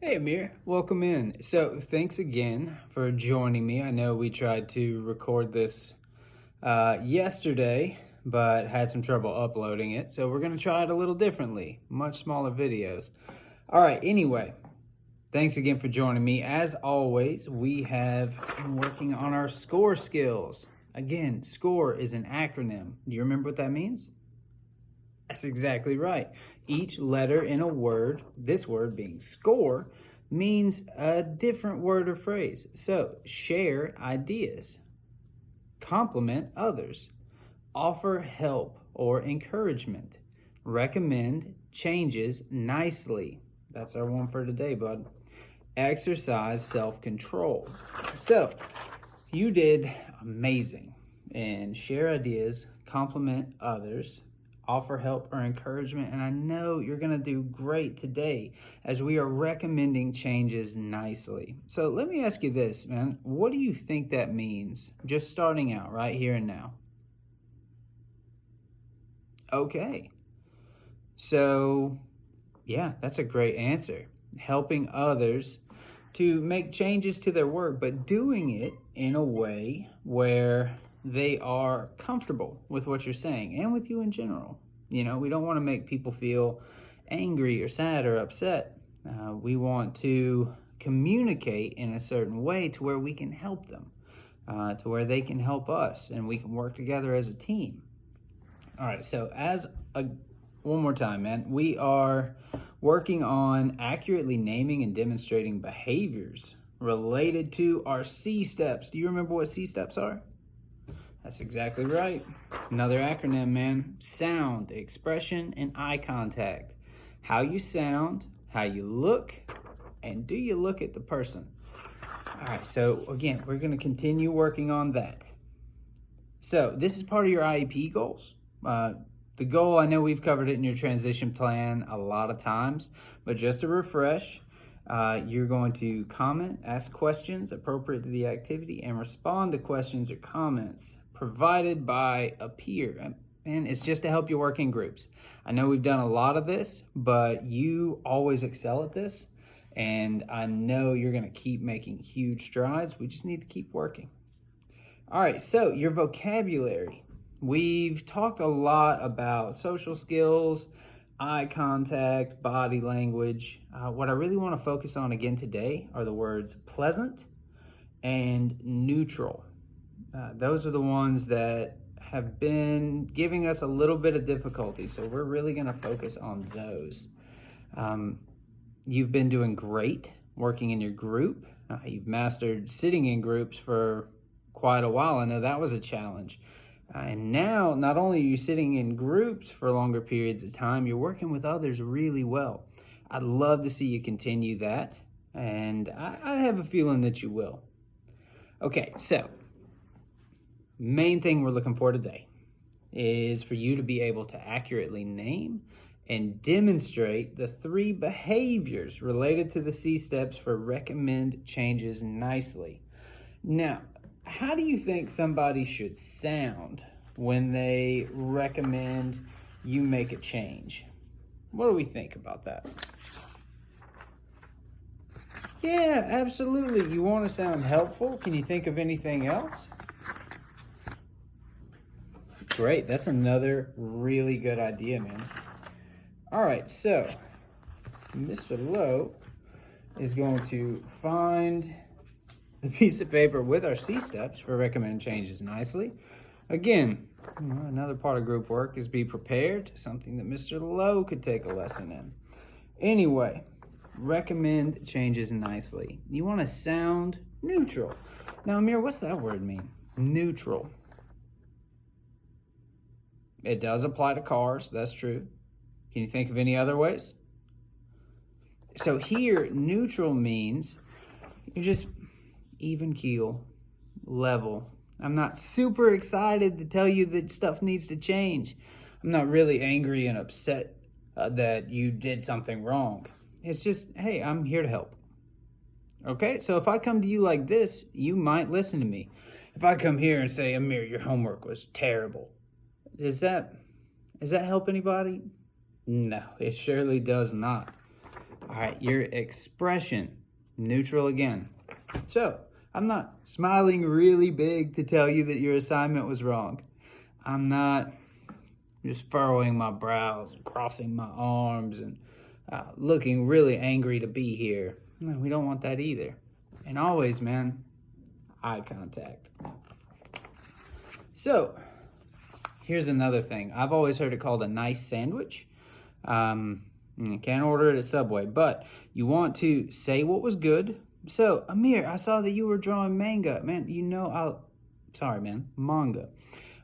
Hey Amir, welcome in. So, thanks again for joining me. I know we tried to record this yesterday, but had some trouble uploading it. So, we're going to try it a little differently, much smaller videos. All right, anyway, thanks again for joining me. As always, we have been working on our SCORE skills. Again, SCORE is an acronym. Do you remember what that means? That's exactly right. Each letter in a word, this word being score, means a different word or phrase. So, share ideas, compliment others, offer help or encouragement, recommend changes nicely. That's our one for today, bud. Exercise self control. So, you did amazing. And share ideas, compliment others, offer help or encouragement. And I know you're going to do great today as we are recommending changes nicely. So let me ask you this, man. What do you think that means? Just starting out right here and now. Okay. So, yeah, that's a great answer. Helping others to make changes to their work, but doing it in a way where they are comfortable with what you're saying and with you in general. You know, we don't want to make people feel angry or sad or upset. We want to communicate in a certain way to where we can help them, to where they can help us, and we can work together as a team. All right, so one more time, man, we are working on accurately naming and demonstrating behaviors related to our C steps. Do you remember what C steps are? That's exactly right. Another acronym, man. Sound, expression, and eye contact. How you sound, how you look, and do you look at the person? All right, so again, we're going to continue working on that. So this is part of your IEP goals. The goal, I know we've covered it in your transition plan a lot of times, but just to refresh, you're going to comment, ask questions appropriate to the activity, and respond to questions or comments provided by a peer. And it's just to help you work in groups. I know we've done a lot of this, but you always excel at this. And I know you're going to keep making huge strides. We just need to keep working. All right, so your vocabulary. We've talked a lot about social skills, eye contact, body language. What I really want to focus on again today are the words pleasant and neutral. Those are the ones that have been giving us a little bit of difficulty, so we're really going to focus on those. You've been doing great working in your group. You've mastered sitting in groups for quite a while. I know that was a challenge. And now, not only are you sitting in groups for longer periods of time, you're working with others really well. I'd love to see you continue that, and I have a feeling that you will. Okay, so main thing we're looking for today is for you to be able to accurately name and demonstrate the 3 behaviors related to the C steps for recommend changes nicely. Now, how do you think somebody should sound when they recommend you make a change? What do we think about that? Yeah, absolutely. You want to sound helpful? Can you think of anything else? Great. That's another really good idea, man. All right, so Mr. Lowe is going to find the piece of paper with our C steps for recommend changes nicely. Again, another part of group work is be prepared, something that Mr. Lowe could take a lesson in. Anyway, recommend changes nicely. You want to sound neutral. Now, Amir, what's that word mean? Neutral. It does apply to cars, that's true. Can you think of any other ways? So here, neutral means you're just even keel, level. I'm not super excited to tell you that stuff needs to change. I'm not really angry and upset that you did something wrong. It's just, hey, I'm here to help. Okay, so if I come to you like this, you might listen to me. If I come here and say, Amir, your homework was terrible, does that help anybody? No, it surely does not. All right, your expression, neutral again. So, I'm not smiling really big to tell you that your assignment was wrong. I'm not just furrowing my brows, crossing my arms, and looking really angry to be here. No, we don't want that either. And always, man, eye contact. So, here's another thing. I've always heard it called a nice sandwich. You can't order it at Subway, but you want to say what was good. So, Amir, I saw that you were drawing manga. Man, manga.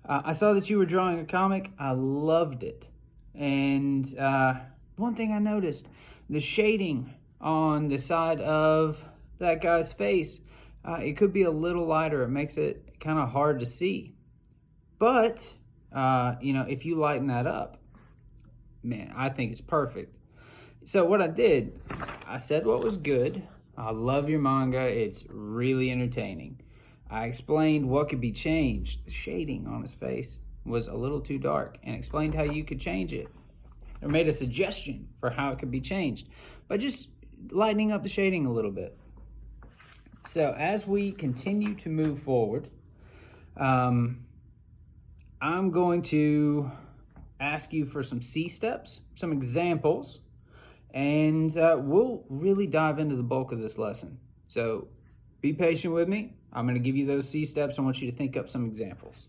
I saw that you were drawing a comic. I loved it. And one thing I noticed, the shading on the side of that guy's face, it could be a little lighter. It makes it kind of hard to see. But, if you lighten that up, man, I think it's perfect. So what I did, I said what was good. I love your manga. It's really entertaining. I explained what could be changed. The shading on his face was a little too dark, and explained how you could change it. Or made a suggestion for how it could be changed by just lightening up the shading a little bit. So as we continue to move forward, I'm going to ask you for some C steps, some examples, and we'll really dive into the bulk of this lesson. So be patient with me. I'm going to give you those C steps. I want you to think up some examples.